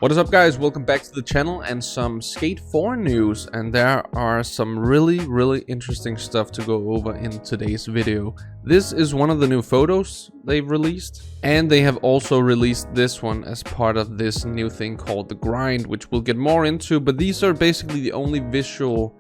What is up, guys? Welcome back to the channel and some Skate 4 news, and there are some really interesting stuff to go over in today's video. This is one of the new photos they've released, and they have also released this one as part of this new thing called the grind, which we'll get more into, but these are basically the only visual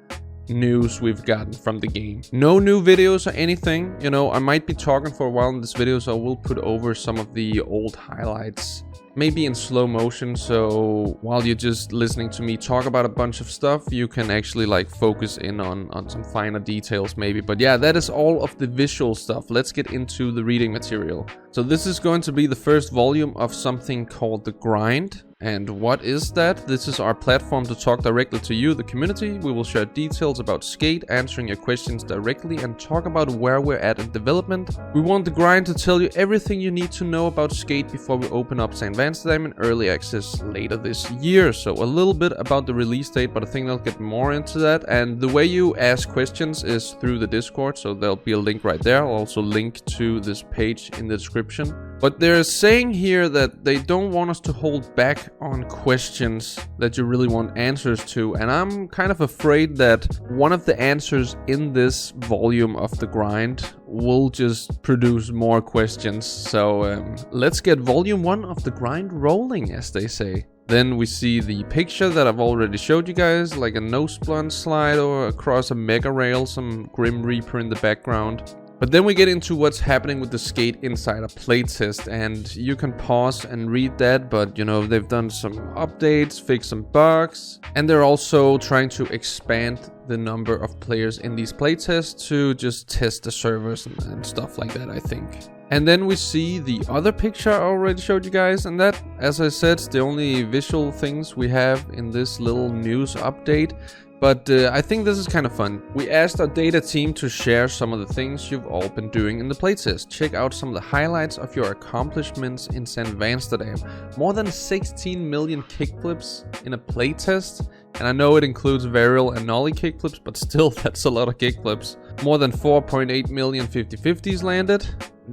news we've gotten from the game. No new videos or anything. You know, I might be talking for a while in this video, so I will put over some of the old highlights, maybe in slow motion, so while you're just listening to me talk about a bunch of stuff, you can actually like focus in on some finer details maybe. But yeah, that is all of the visual stuff. Let's get into the reading material. So this is going to be the first volume of something called the grind. And what is that? This is our platform to talk directly to you, the community. We will share details about Skate, answering your questions directly, and talk about where we're at in development. We want the grind to tell you everything you need to know about Skate before we open up St. Amsterdam in early access later this year. So a little bit about the release date, but I think I'll get more into that. And the way you ask questions is through the Discord, so there'll be a link right there. I'll also link to this page in the description. But they're saying here that they don't want us to hold back on questions that you really want answers to, and I'm kind of afraid that one of the answers in this volume of the grind will just produce more questions. So let's get volume 1 of the grind rolling, as they say. Then we see the picture that I've already showed you guys, like a nose blunt slide or across a mega rail, some Grim Reaper in the background. But then we get into what's happening with the Skate Insider playtest, and you can pause and read that, but you know, they've done some updates, fixed some bugs, and they're also trying to expand the number of players in these playtests to just test the servers and stuff like that, I think. And then we see the other picture I already showed you guys, and that, as I said, is the only visual things we have in this little news update. But I think this is kind of fun. We asked our data team to share some of the things you've all been doing in the playtest. Check out some of the highlights of your accomplishments in St. Amsterdam. More than 16 million kickflips in a playtest. And I know it includes varial and nollie kickflips, but still, that's a lot of kickflips. More than 4.8 million 50-50s landed.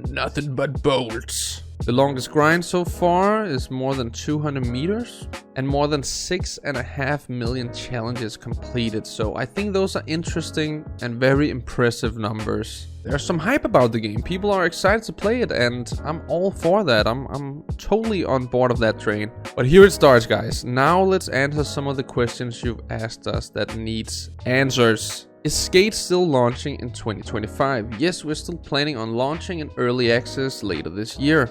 Nothing but bolts. The longest grind so far is more than 200 meters and more than 6.5 million challenges completed. So I think those are interesting and very impressive numbers. There's some hype about the game. People are excited to play it, and I'm all for that. I'm totally on board of that train. But here it starts, guys. Now let's answer some of the questions you've asked us that needs answers. Is Skate still launching in 2025? Yes, we're still planning on launching in early access later this year.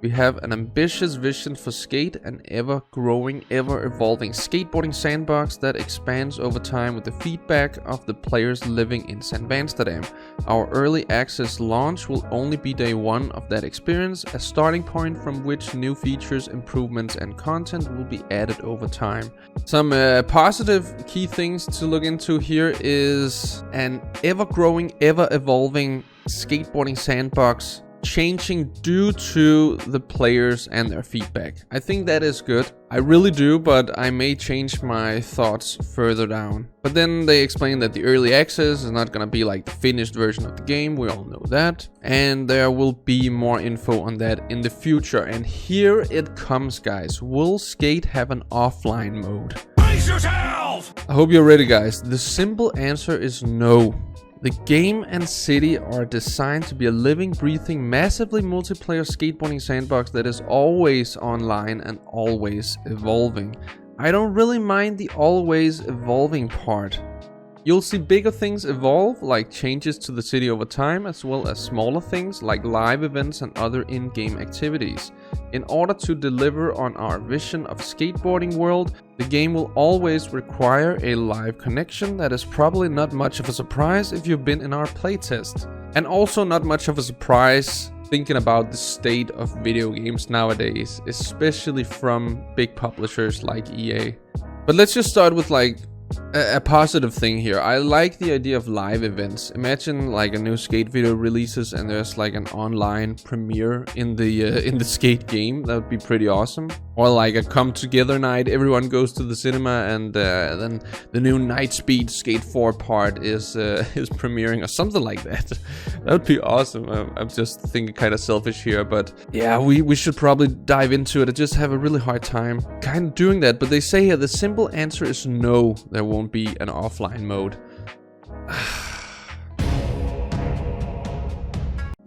We have an ambitious vision for Skate, an ever-growing, ever-evolving skateboarding sandbox that expands over time with the feedback of the players living in St. Amsterdam. Our early access launch will only be day 1 of that experience, a starting point from which new features, improvements, and content will be added over time. Some positive key things to look into here is an ever-growing, ever-evolving skateboarding sandbox changing due to the players and their feedback. I think that is good. I really do, but I may change my thoughts further down. But then they explain that the early access is not gonna be like the finished version of the game. We all know that. And there will be more info on that in the future. And here it comes, guys. Will Skate have an offline mode? Brace yourself! I hope you're ready, guys. The simple answer is no. The game and city are designed to be a living, breathing, massively multiplayer skateboarding sandbox that is always online and always evolving. I don't really mind the always evolving part. You'll see bigger things evolve, like changes to the city over time, as well as smaller things like live events and other in-game activities. In order to deliver on our vision of skateboarding world, the game will always require a live connection. That is probably not much of a surprise if you've been in our playtest. And also not much of a surprise thinking about the state of video games nowadays, especially from big publishers like EA. But let's just start with like a positive thing here. I like the idea of live events. Imagine like a new Skate video releases and there's like an online premiere in the Skate game. That would be pretty awesome. Or like a come together night. Everyone goes to the cinema and then the new Nightspeeds Skate 4 part is premiering or something like that. That would be awesome. I'm just thinking kind of selfish here, but yeah, we should probably dive into it. I just have a really hard time kind of doing that. But they say here the simple answer is no. There won't be an offline mode.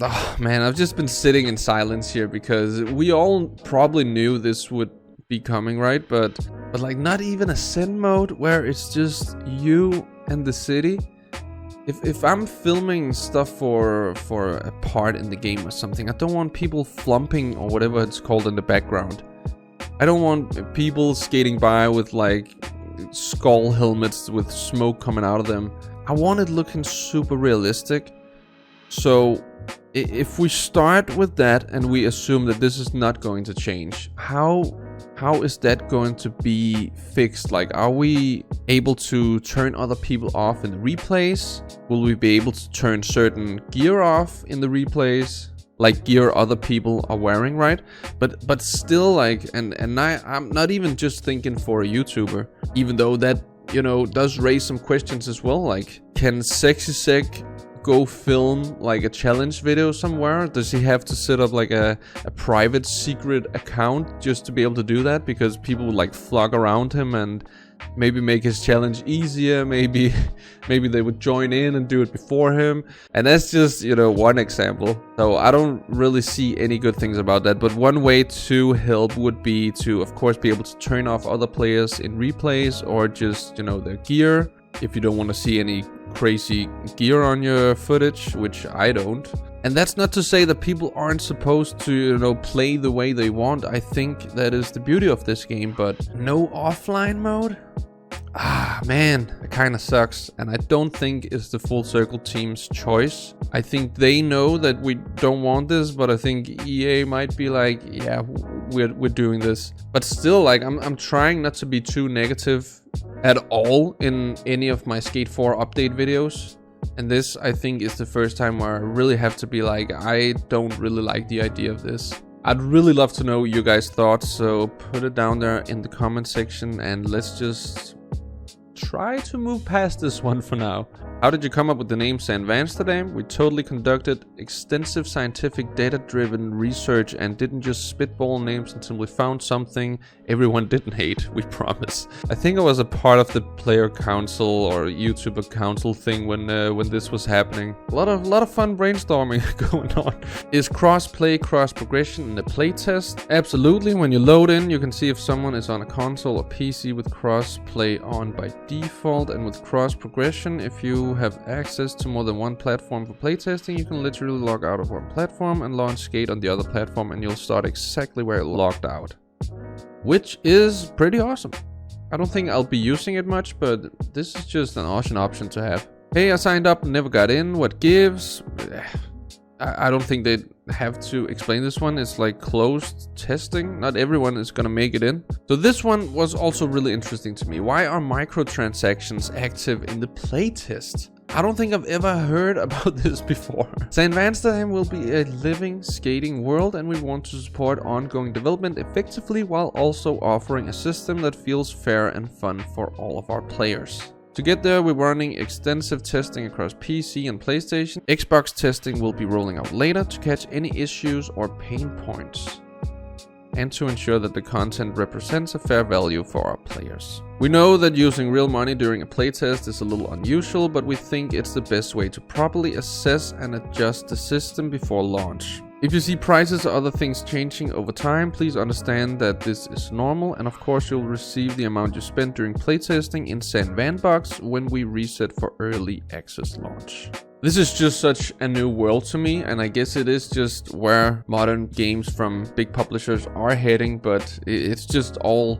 Oh man, I've just been sitting in silence here because we all probably knew this would be coming, right? But like not even a send mode where it's just you and the city. If I'm filming stuff for a part in the game or something, I don't want people flumping or whatever it's called in the background. I don't want people skating by with like skull helmets with smoke coming out of them. I want it looking super realistic. So if we start with that and we assume that this is not going to change, how is that going to be fixed? Like, are we able to turn other people off in the replays? Will we be able to turn certain gear off in the replays? Like gear other people are wearing, right? But still, like, and I'm not even just thinking for a YouTuber, even though that, you know, does raise some questions as well. Like, can Sexy Sec go film like a challenge video somewhere? Does he have to set up like a private secret account just to be able to do that? Because people would like flock around him and maybe make his challenge easier. Maybe they would join in and do it before him. And that's just, you know, one example. So I don't really see any good things about that. But one way to help would be to, of course, be able to turn off other players in replays or just, you know, their gear. If you don't want to see any crazy gear on your footage, which I don't. And that's not to say that people aren't supposed to, you know, play the way they want. I think that is the beauty of this game, but no offline mode? Ah, man, it kind of sucks. And I don't think it's the Full Circle team's choice. I think they know that we don't want this, but I think EA might be like, yeah, we're doing this. But still, like, I'm trying not to be too negative at all in any of my Skate 4 update videos. And this, I think, is the first time where I really have to be like, I don't really like the idea of this. I'd really love to know your guys' thoughts, so put it down there in the comment section and let's just try to move past this one for now. How did you come up with the name San Vansterdam? We totally conducted extensive scientific data-driven research and didn't just spitball names until we found something everyone didn't hate, we promise. I think I was a part of the player council or YouTuber council thing when this was happening. A lot of fun brainstorming going on. Is cross-play, cross-progression in the playtest? Absolutely. When you load in, you can see if someone is on a console or PC with cross-play on by default, and with cross-progression, if you have access to more than one platform for playtesting, you can literally log out of one platform and launch Skate on the other platform and you'll start exactly where it logged out. Which is pretty awesome. I don't think I'll be using it much, but this is just an awesome option to have. Hey, I signed up and never got in. What gives? I don't think they have to explain this one. It's like closed testing. Not everyone is gonna make it in. So this one was also really interesting to me. Why are microtransactions active in the playtest? I don't think I've ever heard about this before. San Vansterdam will be a living skating world, and we want to support ongoing development effectively while also offering a system that feels fair and fun for all of our players. To get there, we're running extensive testing across PC and PlayStation. Xbox testing will be rolling out later to catch any issues or pain points, and to ensure that the content represents a fair value for our players. We know that using real money during a playtest is a little unusual, but we think it's the best way to properly assess and adjust the system before launch. If you see prices or other things changing over time, please understand that this is normal, and of course you'll receive the amount you spent during playtesting in San Vanbox when we reset for early access launch. This is just such a new world to me, and I guess it is just where modern games from big publishers are heading, but it's just all...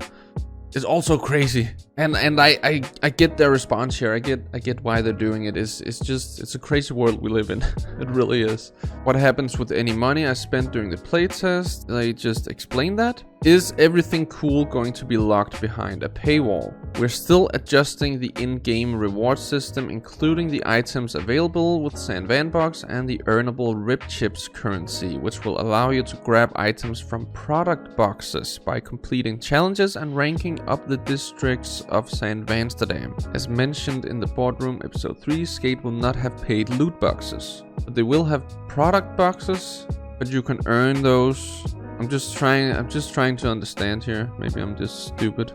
it's all so crazy. And I get their response here. I get why they're doing it. It's a crazy world we live in. It really is. What happens with any money I spent during the playtest? They just explain that. Is everything cool going to be locked behind a paywall? We're still adjusting the in-game reward system, including the items available with Sandvanbox and the earnable RIP chips currency, which will allow you to grab items from product boxes by completing challenges and ranking up the districts of Sandvansterdam. As mentioned in the boardroom episode 3, Skate will not have paid loot boxes, but they will have product boxes, but you can earn those. I'm just trying to understand here. Maybe I'm just stupid,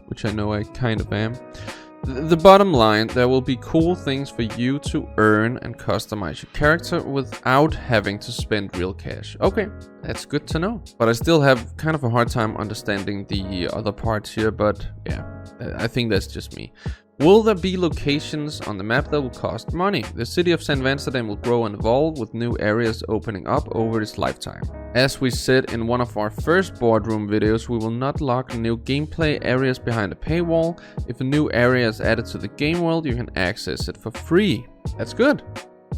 which I know I kind of am. The bottom line, there will be cool things for you to earn and customize your character without having to spend real cash. Okay, that's good to know. But I still have kind of a hard time understanding the other parts here, but yeah, I think that's just me. Will there be locations on the map that will cost money? The city of Sandvansterdam will grow and evolve with new areas opening up over its lifetime. As we said in one of our first boardroom videos, we will not lock new gameplay areas behind a paywall. If a new area is added to the game world, you can access it for free. That's good.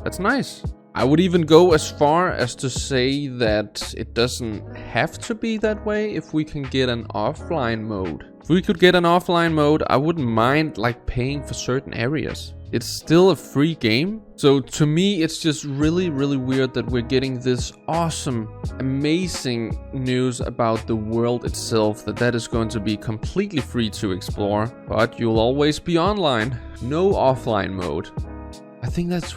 That's nice. I would even go as far as to say that it doesn't have to be that way if we can get an offline mode. If we could get an offline mode, I wouldn't mind like paying for certain areas. It's still a free game. So to me, it's just really weird that we're getting this awesome, amazing news about the world itself, that is going to be completely free to explore, but you'll always be online. No offline mode. I think that's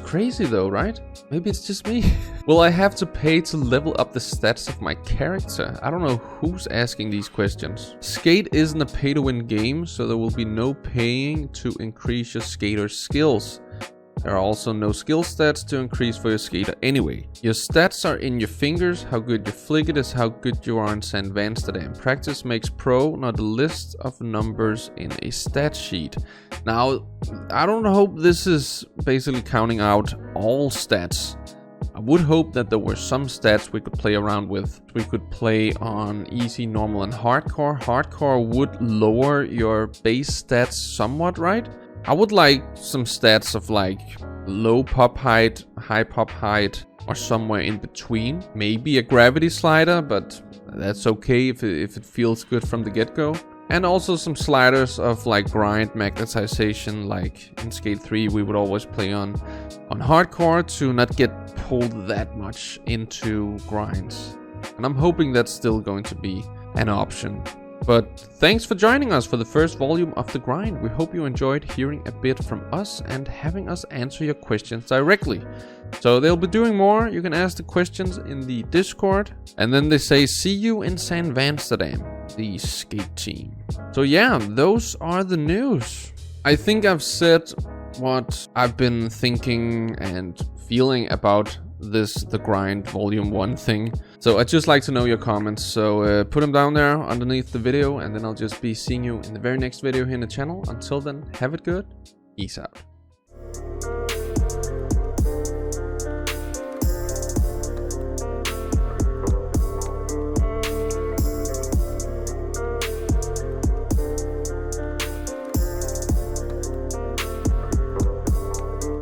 crazy though, right? Maybe it's just me. Will I have to pay to level up the stats of my character? I don't know who's asking these questions. Skate isn't a pay-to-win game, so there will be no paying to increase your skater's skills. There are also no skill stats to increase for your skater anyway. Your stats are in your fingers. How good you flick it is how good you are in Sandvansterdam. Practice makes pro, not a list of numbers in a stat sheet. Now, I don't hope this is basically counting out all stats. I would hope that there were some stats we could play around with. We could play on easy, normal, and hardcore. Hardcore would lower your base stats somewhat, right? I would like some stats of like low pop height, high pop height, or somewhere in between. Maybe a gravity slider, but that's okay if it feels good from the get-go. And also some sliders of like grind magnetization, like in Skate 3 we would always play on hardcore to not get pulled that much into grinds. And I'm hoping that's still going to be an option. But thanks for joining us for the first volume of The Grind. We hope you enjoyed hearing a bit from us and having us answer your questions directly. So they'll be doing more. You can ask the questions in the Discord. And then they say, see you in Sandvansterdam, the skate team. So yeah, those are the news. I think I've said what I've been thinking and feeling about this The Grind Volume 1 thing. So I'd just like to know your comments, so put them down there underneath the video, and then I'll just be seeing you in the very next video here in the channel. Until then, have it good, peace out.